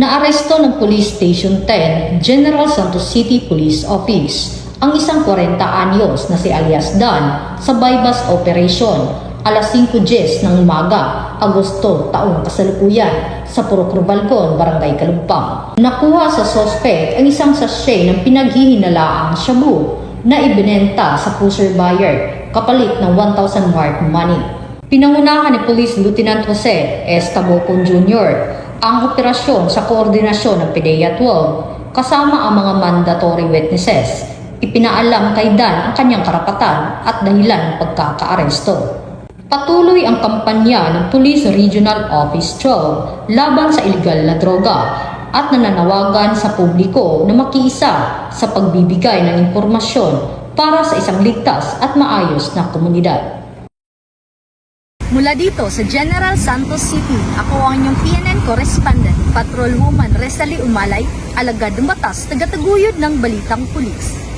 Naaresto ng Police Station 10, General Santos City Police Office, ang isang 40 anyos na si alias Dan sa bypass operation alas 5:10 ng umaga, Agosto taong kasalukuyan sa Purok Rubalcon, Barangay Kalumpang. Nakuha sa suspect ang isang sachet ng pinaghihinalaang shabu na ibinenta sa pusher buyer kapalit ng 1,000 mark money. Pinangunahan ni Police Lieutenant Jose S. Tabocon Jr. ang operasyon sa koordinasyon ng PDEA 12 kasama ang mga mandatory witnesses. Ipinaalam kay Dan ang kanyang karapatan at dahilan ng pagkakaaresto. Patuloy ang kampanya ng Police Regional Office 12 laban sa iligal na droga at nananawagan sa publiko na makiisa sa pagbibigay ng impormasyon para sa isang ligtas at maayos na komunidad. Mula dito sa General Santos City, ako ang inyong PNN correspondent, Patrolwoman Resalie Umalay, alagad ng batas, tagataguyod ng Balitang Pulis.